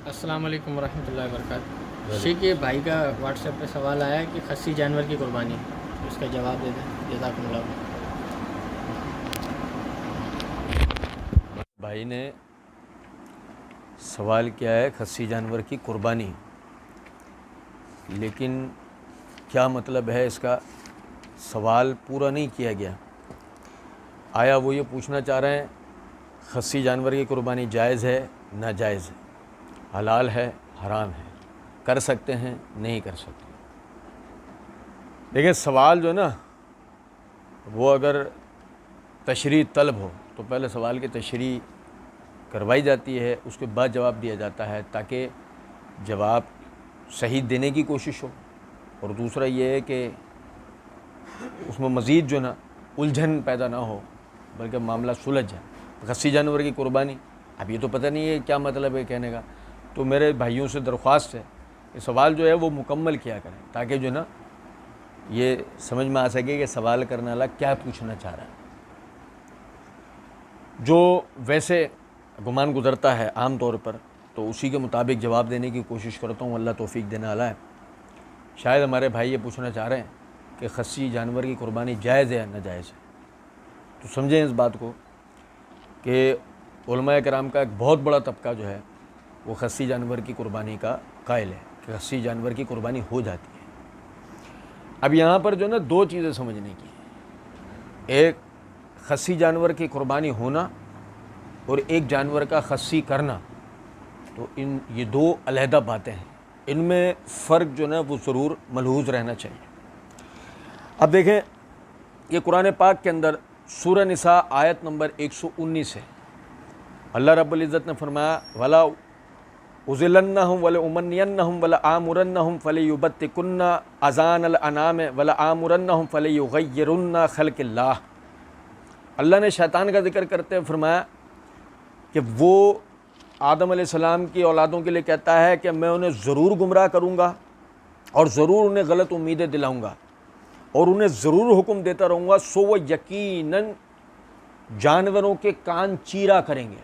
السلام علیکم ورحمۃ اللہ وبرکاتہ۔ شیخ یہ بھائی کا واٹس ایپ پہ سوال آیا ہے کہ خصی جانور کی قربانی، اس کا جواب دے دیں، جزاکم اللہ۔ بھائی نے سوال کیا ہے خصی جانور کی قربانی، لیکن کیا مطلب ہے اس کا؟ سوال پورا نہیں کیا گیا۔ آیا وہ یہ پوچھنا چاہ رہے ہیں خصی جانور کی قربانی جائز ہے ناجائز ہے، حلال ہے حرام ہے، کر سکتے ہیں نہیں کر سکتے؟ دیکھیں سوال جو ہے نا وہ اگر تشریح طلب ہو تو پہلے سوال کی تشریح کروائی جاتی ہے، اس کے بعد جواب دیا جاتا ہے تاکہ جواب صحیح دینے کی کوشش ہو، اور دوسرا یہ ہے کہ اس میں مزید جو نا الجھن پیدا نہ ہو بلکہ معاملہ سلجھ جائے۔ خصی جانور کی قربانی، اب یہ تو پتہ نہیں ہے کیا مطلب ہے کہنے کا، تو میرے بھائیوں سے درخواست ہے کہ سوال جو ہے وہ مکمل کیا کریں تاکہ جو نا یہ سمجھ میں آ سکے کہ سوال کرنے والا کیا پوچھنا چاہ رہا ہے۔ جو ویسے گمان گزرتا ہے عام طور پر تو اسی کے مطابق جواب دینے کی کوشش کرتا ہوں، اللہ توفیق دینے والا ہے۔ شاید ہمارے بھائی یہ پوچھنا چاہ رہے ہیں کہ خصی جانور کی قربانی جائز ہے یا ناجائز ہے، تو سمجھیں اس بات کو کہ علماء کرام کا ایک بہت بڑا طبقہ جو ہے وہ خصی جانور کی قربانی کا قائل ہے کہ خصی جانور کی قربانی ہو جاتی ہے۔ اب یہاں پر جو نا دو چیزیں سمجھنے کی ہیں، ایک خصی جانور کی قربانی ہونا اور ایک جانور کا خصی کرنا، تو یہ دو علیحدہ باتیں ہیں، ان میں فرق جو نا وہ ضرور ملحوظ رہنا چاہیے۔ اب دیکھیں یہ قرآن پاک کے اندر سورہ نساء آیت نمبر 119 ہے، اللہ رب العزت نے فرمایا وَلَا أُضِلَّنَّهُمْ وَلَأُمَنِّيَنَّهُمْ وَلَآمُرَنَّهُمْ فَلَيُبَتِّكُنَّ أَذَانَ الْأَنْعَامِ وَلَآمُرَنَّهُمْ فَلَيُغَيِّرُنَّ خَلْقَ اللَّهِ۔ اللہ نے شیطان کا ذکر کرتے ہوئے فرمایا کہ وہ آدم علیہ السلام کی اولادوں کے لیے کہتا ہے کہ میں انہیں ضرور گمراہ کروں گا اور ضرور انہیں غلط امیدیں دلاؤں گا اور انہیں ضرور حکم دیتا رہوں گا، سو وہ یقیناً جانوروں کے کان چیرا کریں گے،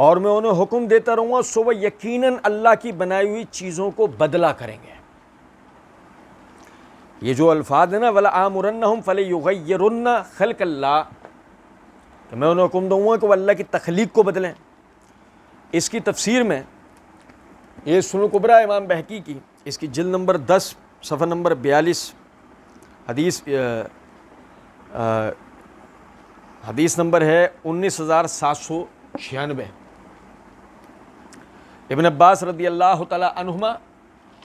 اور میں انہیں حکم دیتا رہوں گا، سو وہ یقیناً اللہ کی بنائی ہوئی چیزوں کو بدلا کریں گے۔ یہ جو الفاظ ہیں نا وَلَآمُرَنَّهُمْ فَلَيُغَيِّرُنَّ خَلْقَ اللَّهِ، کہ میں انہیں حکم دوں گا کہ وہ اللہ کی تخلیق کو بدلیں۔ اس کی تفسیر میں یہ سنن الکبریٰ امام بہقی کی، اس کی جلد نمبر 10 صفحہ نمبر 42 حدیث نمبر ہے 19796۔ ابن عباس رضی اللہ تعالی عنہما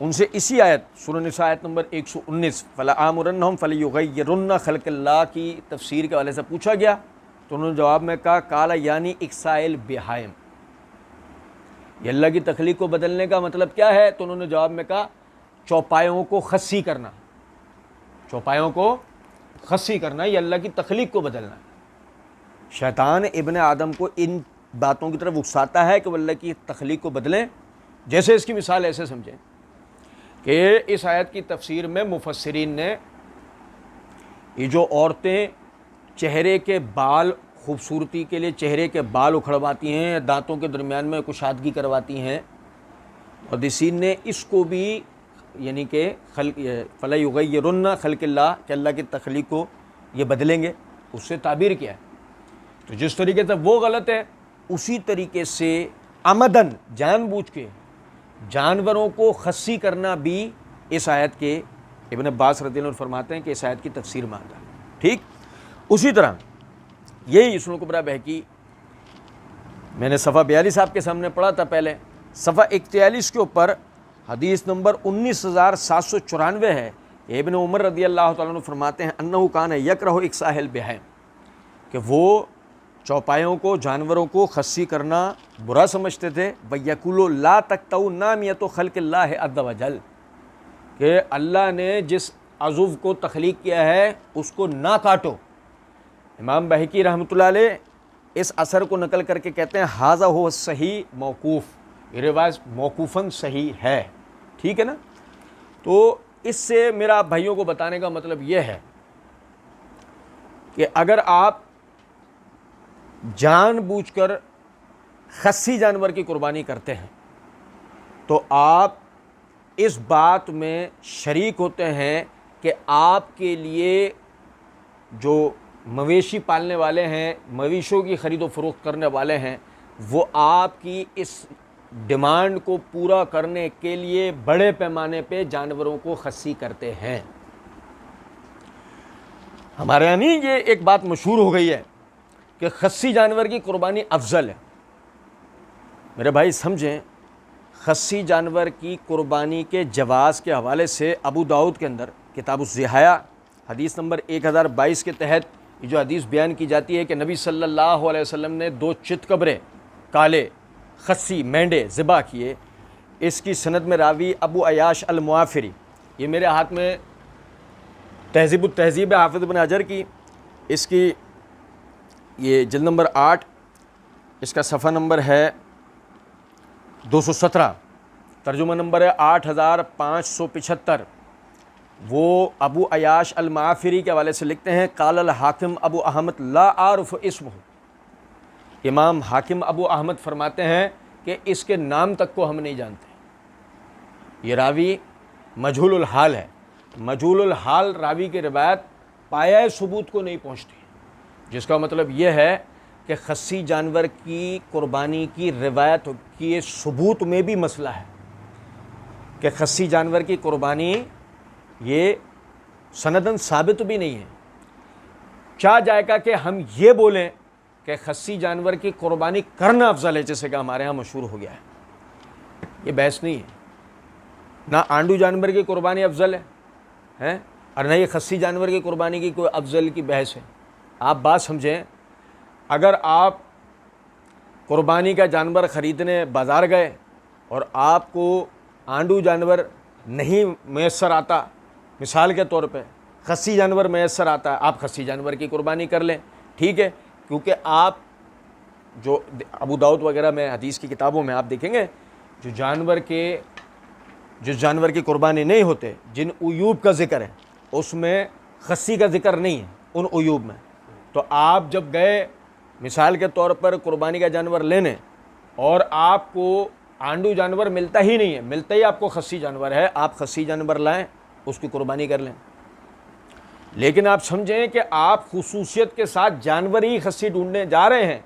ان سے اسی آیت سورہ نساء آیت نمبر 119 فَلَآمُرَنَّهُمْ فَلَيُغَيِّرُنَّ خَلْقَ اللَّهِ کی تفسیر کے حوالے سے پوچھا گیا تو انہوں نے جواب میں کہا قال یعنی اکسائل بہائم، یہ اللہ کی تخلیق کو بدلنے کا مطلب کیا ہے؟ تو انہوں نے جواب میں کہا چوپایوں کو خصی کرنا، چوپایوں کو خصی کرنا، یہ اللہ کی تخلیق کو بدلنا ہے۔ شیطان ابن آدم کو ان باتوں کی طرف اکساتا ہے کہ وہ اللہ کی تخلیق کو بدلیں۔ جیسے اس کی مثال ایسے سمجھیں کہ اس آیت کی تفسیر میں مفسرین نے یہ جو عورتیں چہرے کے بال خوبصورتی کے لیے چہرے کے بال اکھڑواتی ہیں، دانتوں کے درمیان میں کشادگی کرواتی ہیں، محدثین نے اس کو بھی یعنی کہ فَلَيُغَيِّرُنَّ خَلْقَ اللَّهِ کہ اللہ کی تخلیق کو یہ بدلیں گے، اس سے تعبیر کیا ہے۔ تو جس طریقے سے وہ غلط ہے اسی طریقے سے عمدن جان بوجھ کے جانوروں کو خصی کرنا بھی اس آیت کے ابن عباس رضی اللہ عنہ فرماتے ہیں کہ اس آیت کی تفسیر میں آتا ہے۔ ٹھیک اسی طرح یہی سنن الکبریٰ بہقی میں نے صفحہ 42 آپ کے سامنے پڑھا تھا پہلے، صفحہ 41 کے اوپر حدیث نمبر 19794 ہے۔ ابن عمر رضی اللہ تعالیٰ عنہ فرماتے ہیں انہ کان یکرہ اکساء البہائم، کہ وہ چوپایوں کو جانوروں کو خصی کرنا برا سمجھتے تھے۔ وَيَقُولُ لَا تَقْطَعُوا نَامِيَةَ خَلْقِ اللَّهِ عَزَّ وَجَلَّ، کہ اللہ نے جس عضو کو تخلیق کیا ہے اس کو نہ کاٹو۔ امام بہقی رحمۃ اللہ علیہ اس اثر کو نقل کر کے کہتے ہیں ھذا هو صحیح موقوف، یہ روایت موقوفاً صحیح ہے۔ ٹھیک ہے نا؟ تو اس سے میرا آپ بھائیوں کو بتانے کا مطلب یہ ہے کہ اگر آپ جان بوجھ کر خصی جانور کی قربانی کرتے ہیں تو آپ اس بات میں شریک ہوتے ہیں کہ آپ کے لیے جو مویشی پالنے والے ہیں، مویشوں کی خرید و فروخت کرنے والے ہیں، وہ آپ کی اس ڈیمانڈ کو پورا کرنے کے لیے بڑے پیمانے پہ جانوروں کو خصی کرتے ہیں۔ ہمارے یہاں نہیں یہ ایک بات مشہور ہو گئی ہے کہ خصی جانور کی قربانی افضل ہے۔ میرے بھائی سمجھیں، خصی جانور کی قربانی کے جواز کے حوالے سے ابو داؤد کے اندر کتاب الضحیہ حدیث نمبر 1022 کے تحت یہ جو حدیث بیان کی جاتی ہے کہ نبی صلی اللہ علیہ وسلم نے 2 چتکبرے کالے خصی مینڈے ذبح کیے۔ اس کی سند میں راوی ابو عیاش المعافری، یہ میرے ہاتھ میں تہذیب التہذیب حافظ ابن حجر کی، اس کی یہ جلد نمبر 8، اس کا صفحہ نمبر ہے 217، ترجمہ نمبر ہے 8575۔ وہ ابو عیاش المعافری کے حوالے سے لکھتے ہیں قال الحاکم ابو احمد لا اعرف اسمہ، امام حاکم ابو احمد فرماتے ہیں کہ اس کے نام تک کو ہم نہیں جانتے۔ یہ راوی مجہول الحال ہے، مجہول الحال راوی کی روایت پایہ ثبوت کو نہیں پہنچتی، جس کا مطلب یہ ہے کہ خصی جانور کی قربانی کی روایت کی ثبوت میں بھی مسئلہ ہے کہ خصی جانور کی قربانی یہ سندن ثابت بھی نہیں ہے۔ کیا جائے گا کہ ہم یہ بولیں کہ خصی جانور کی قربانی کرنا افضل ہے، جیسے کہ ہمارے ہاں مشہور ہو گیا ہے۔ یہ بحث نہیں ہے، نہ آنڈو جانور کی قربانی افضل ہے اور نہ یہ خصی جانور کی قربانی کی کوئی افضل کی بحث ہے۔ آپ بات سمجھیں، اگر آپ قربانی کا جانور خریدنے بازار گئے اور آپ کو آنڈو جانور نہیں میسر آتا، مثال کے طور پہ خصی جانور میسر آتا ہے، آپ خصی جانور کی قربانی کر لیں، ٹھیک ہے، کیونکہ آپ جو ابو داؤد وغیرہ میں حدیث کی کتابوں میں آپ دیکھیں گے جس جانور کی قربانی نہیں ہوتے، جن عیوب کا ذکر ہے، اس میں خصی کا ذکر نہیں ہے ان عیوب میں۔ تو آپ جب گئے مثال کے طور پر قربانی کا جانور لینے اور آپ کو آنڈو جانور ملتا ہی نہیں ہے، ملتا ہی آپ کو خصی جانور ہے، آپ خصی جانور لائیں، اس کی قربانی کر لیں۔ لیکن آپ سمجھیں کہ آپ خصوصیت کے ساتھ جانور ہی خصی ڈھونڈنے جا رہے ہیں،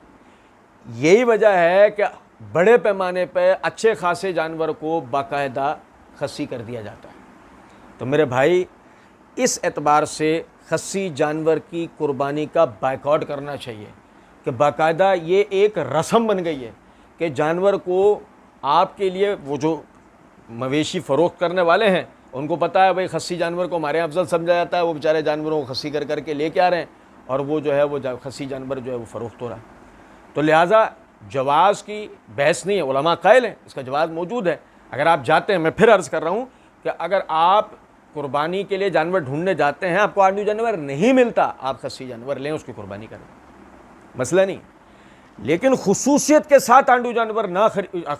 یہی وجہ ہے کہ بڑے پیمانے پہ اچھے خاصے جانور کو باقاعدہ خصی کر دیا جاتا ہے۔ تو میرے بھائی، اس اعتبار سے خصی جانور کی قربانی کا بائیکاٹ کرنا چاہیے کہ باقاعدہ یہ ایک رسم بن گئی ہے کہ جانور کو آپ کے لیے وہ جو مویشی فروخت کرنے والے ہیں ان کو پتہ ہے بھائی خصی جانور کو ہمارے افضل سمجھا جاتا ہے، وہ بیچارے جانوروں کو خصی کر کے لے کے آ رہے ہیں اور وہ جو ہے وہ خصی جانور جو ہے وہ فروخت ہو رہا ہے۔ تو لہٰذا جواز کی بحث نہیں ہے، علماء قائل ہیں اس کا جواز موجود ہے۔ اگر آپ جاتے ہیں، میں پھر عرض کر رہا ہوں کہ اگر آپ قربانی کے لیے جانور ڈھونڈنے جاتے ہیں، آپ کو آنڈو جانور نہیں ملتا، آپ خصی جانور لیں، اس کی قربانی کریں، مسئلہ نہیں۔ لیکن خصوصیت کے ساتھ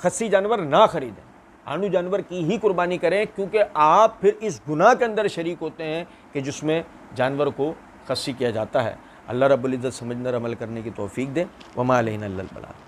خصی جانور نہ خریدیں، آنڈو جانور کی ہی قربانی کریں، کیونکہ آپ پھر اس گناہ کے اندر شریک ہوتے ہیں کہ جس میں جانور کو خصی کیا جاتا ہے۔ اللہ رب العزت سمجھنے اور عمل کرنے کی توفیق دے۔ وما علینا الا البلاغ۔